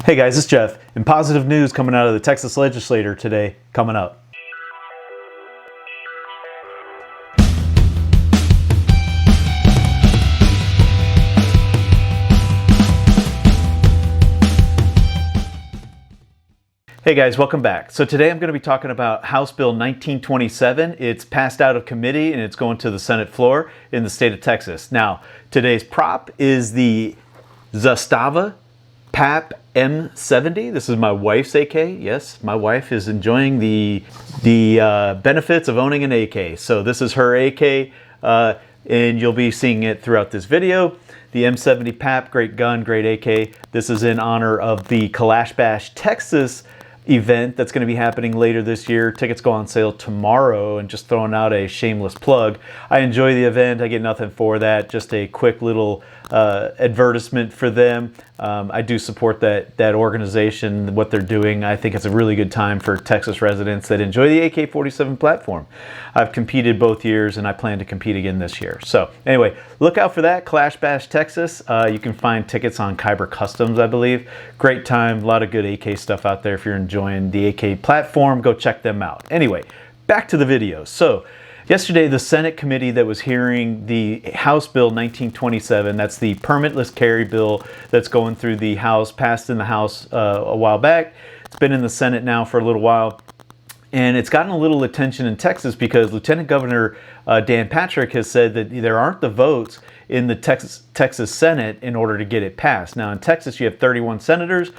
Hey guys, it's Jeff, and positive news coming out of the Texas legislature today coming up. Hey guys, welcome back. So today I'm going to be talking about House Bill 1927. It's passed out of committee and it's going to the Senate floor in the state of Texas. Now, today's prop is the Zastava PAP M70. This is my wife's AK. Yes, my wife is enjoying the benefits of owning an AK. So this is her AK, and you'll be seeing it throughout this video. The M70 PAP, great gun, great AK. This is in honor of the Kalash Bash, Texas event that's going to be happening later this year. Tickets go on sale tomorrow, and just throwing out a shameless plug. I enjoy the event. I get nothing for that. Just a quick little advertisement for them. I do support that organization, what they're doing. I think it's a really good time for Texas residents that enjoy the AK-47 platform. I've competed both years and I plan to compete again this year. So anyway, look out for that, Kalash Bash, Texas. You can find tickets on Kyber Customs, I believe. Great time, a lot of good AK stuff out there. If you're enjoying the AK platform, go check them out. Anyway, back to the video. So yesterday, the Senate committee that was hearing the House Bill 1927, that's the permitless carry bill that's going through the House, passed in the House a while back. It's been in the Senate now for a little while. And it's gotten a little attention in Texas because Lieutenant Governor Dan Patrick has said that there aren't the votes in the Texas Senate in order to get it passed. Now in Texas, you have 31 senators.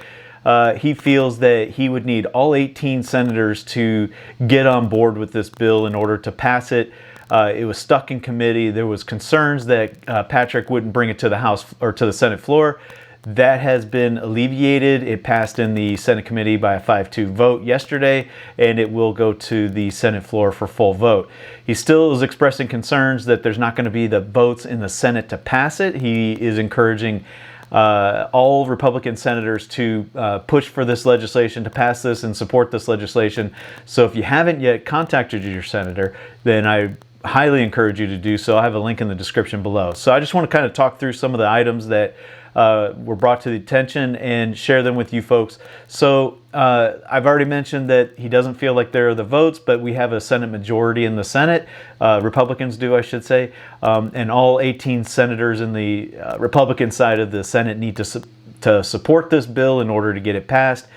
He feels that he would need all 18 senators to get on board with this bill in order to pass it. It was stuck in committee. There was concerns that Patrick wouldn't bring it to the House or to the Senate floor. That has been alleviated. It passed in the Senate committee by a 5-2 vote yesterday, and it will go to the Senate floor for full vote. He still is expressing concerns that there's not going to be the votes in the Senate to pass it. He is encouraging all Republican senators to push for this legislation, to pass this and support this legislation. So if you haven't yet contacted your senator, then I highly encourage you to do so. I have a link in the description below. So I just want to kind of talk through some of the items that were brought to the attention and share them with you folks. So I've already mentioned that he doesn't feel like there are the votes, but we have a Senate majority in the Senate. Republicans do, I should say. And all 18 senators in the Republican side of the Senate need to support this bill in order to get it passed.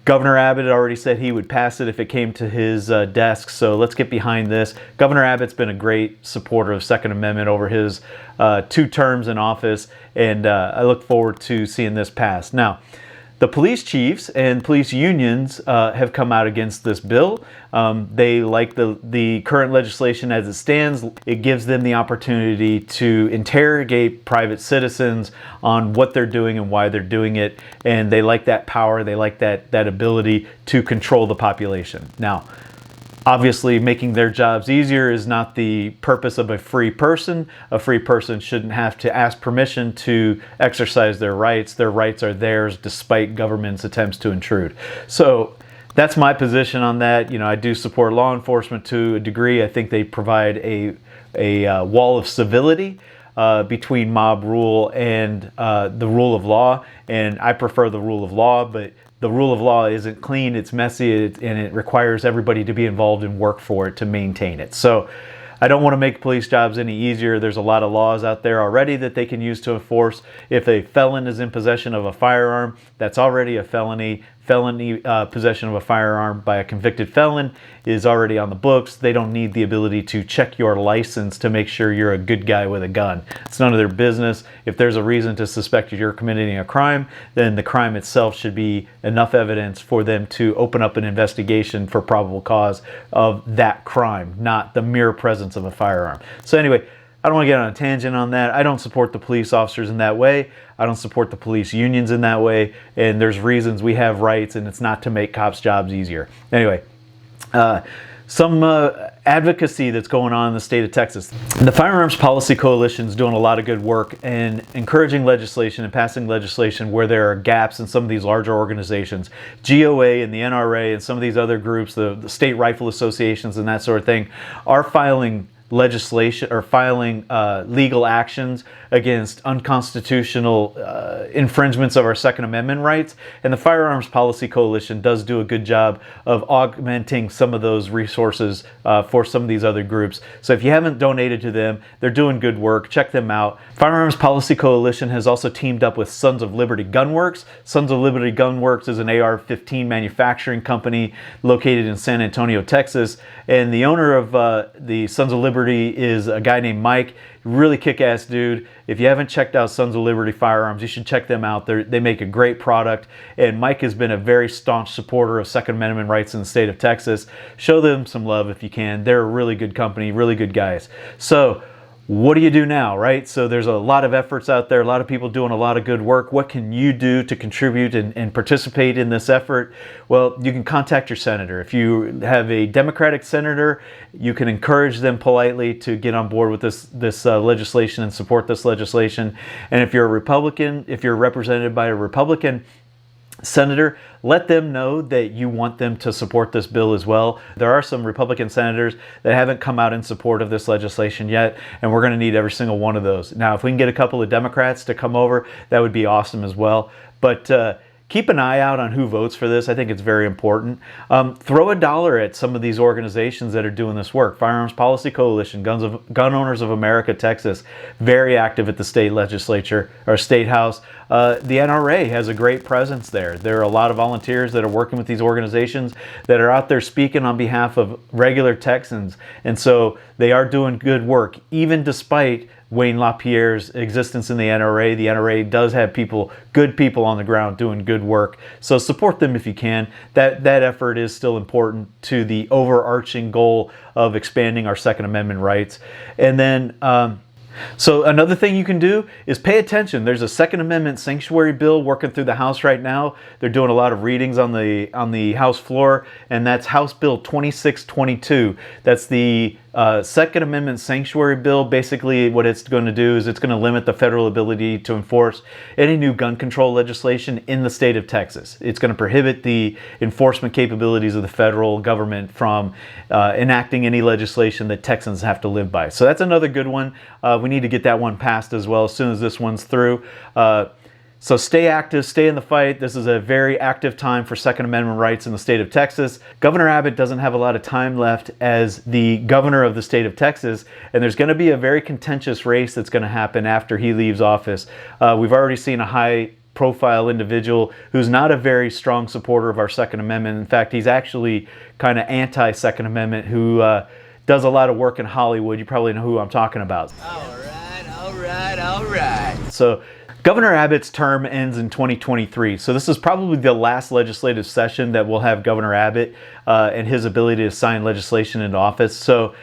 Governor Abbott already said he would pass it if it came to his desk, so let's get behind this. Governor Abbott's been a great supporter of Second Amendment over his 2 terms in office, and I look forward to seeing this pass. Now, the police chiefs and police unions have come out against this bill. They like the current legislation as it stands. It gives them the opportunity to interrogate private citizens on what they're doing and why they're doing it. And they like that power. They like that ability to control the population. Now, obviously, making their jobs easier is not the purpose of a free person. A free person shouldn't have to ask permission to exercise their rights. Their rights are theirs despite government's attempts to intrude. So that's my position on that. You know, I do support law enforcement to a degree. I think they provide a wall of civility between mob rule and the rule of law. And I prefer the rule of law, but the rule of law isn't clean, it's messy, and it requires everybody to be involved and work for it to maintain it. So I don't want to make police jobs any easier. There's a lot of laws out there already that they can use to enforce. If a felon is in possession of a firearm, that's already a felony. Felony possession of a firearm by a convicted felon is already on the books. They don't need the ability to check your license to make sure you're a good guy with a gun. It's none of their business. If there's a reason to suspect you're committing a crime, then the crime itself should be enough evidence for them to open up an investigation for probable cause of that crime, not the mere presence of a firearm. So anyway, I don't want to get on a tangent on that. I don't support the police officers in that way. I don't support the police unions in that way. And there's reasons we have rights, and it's not to make cops' jobs easier. Anyway, some advocacy that's going on in the state of Texas. The Firearms Policy Coalition is doing a lot of good work and encouraging legislation and passing legislation where there are gaps in some of these larger organizations. GOA and the NRA and some of these other groups, the state rifle associations and that sort of thing, are filing legislation or filing legal actions against unconstitutional infringements of our Second Amendment rights. And the Firearms Policy Coalition does do a good job of augmenting some of those resources for some of these other groups. So if you haven't donated to them, they're doing good work. Check them out. Firearms Policy Coalition has also teamed up with Sons of Liberty Gunworks. Sons of Liberty Gunworks is an AR-15 manufacturing company located in San Antonio, Texas. And the owner of the Sons of Liberty is a guy named Mike. Really kick-ass dude. If you haven't checked out Sons of Liberty Firearms, you should check them out. They make a great product, and Mike has been a very staunch supporter of Second Amendment rights in the state of Texas. Show them some love if you can. They're a really good company, really good guys. So what do you do now, right? So there's a lot of efforts out there, a lot of people doing a lot of good work. What can you do to contribute and participate in this effort? Well, you can contact your senator. If you have a Democratic senator, you can encourage them politely to get on board with this legislation and support this legislation. And if you're a Republican, if you're represented by a Republican senator, let them know that you want them to support this bill as well. There are some Republican senators that haven't come out in support of this legislation yet, and we're going to need every single one of those. Now, if we can get a couple of Democrats to come over, that would be awesome as well. But keep an eye out on who votes for this. I think it's very important. Throw a dollar at some of these organizations that are doing this work. Firearms Policy Coalition, Gun Owners of America, Texas, very active at the state legislature or state house. The NRA has a great presence there. There are a lot of volunteers that are working with these organizations that are out there speaking on behalf of regular Texans. And so they are doing good work, even despite Wayne LaPierre's existence in the NRA. The NRA does have people, good people on the ground doing good work. So support them if you can. That effort is still important to the overarching goal of expanding our Second Amendment rights. And then so another thing you can do is pay attention. There's a Second Amendment sanctuary bill working through the House right now. They're doing a lot of readings on the House floor, and that's House Bill 2622. That's the Second Amendment sanctuary bill. Basically what it's going to do is it's going to limit the federal ability to enforce any new gun control legislation in the state of Texas. It's going to prohibit the enforcement capabilities of the federal government from enacting any legislation that Texans have to live by. So that's another good one. We need to get that one passed as well as soon as this one's through. So stay active, stay in the fight. This is a very active time for Second Amendment rights in the state of Texas. Governor Abbott doesn't have a lot of time left as the governor of the state of Texas, and there's going to be a very contentious race that's going to happen after he leaves office. We've already seen a high-profile individual who's not a very strong supporter of our Second Amendment. In fact, he's actually kind of anti-Second Amendment, who does a lot of work in Hollywood. You probably know who I'm talking about. All right. So Governor Abbott's term ends in 2023, so this is probably the last legislative session that will have Governor Abbott and his ability to sign legislation into office. So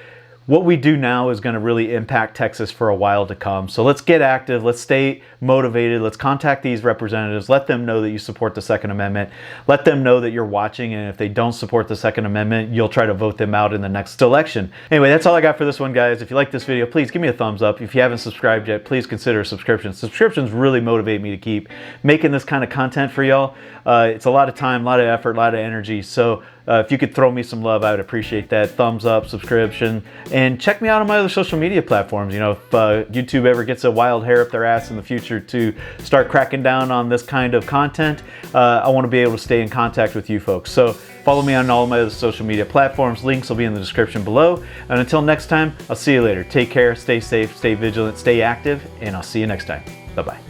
what we do now is going to really impact Texas for a while to come. So let's get active, let's stay motivated, let's contact these representatives, let them know that you support the Second Amendment, let them know that you're watching, and if they don't support the Second Amendment, you'll try to vote them out in the next election. Anyway, that's all I got for this one, guys. If you like this video, please give me a thumbs up. If you haven't subscribed yet, please consider a subscription. Subscriptions really motivate me to keep making this kind of content for y'all. It's a lot of time, a lot of effort, a lot of energy. So if you could throw me some love, I would appreciate that. Thumbs up, subscription, and check me out on my other social media platforms. You know, if YouTube ever gets a wild hair up their ass in the future to start cracking down on this kind of content, I want to be able to stay in contact with you folks. So follow me on all my other social media platforms. Links will be in the description below. And until next time, I'll see you later. Take care, stay safe, stay vigilant, stay active, and I'll see you next time. Bye-bye.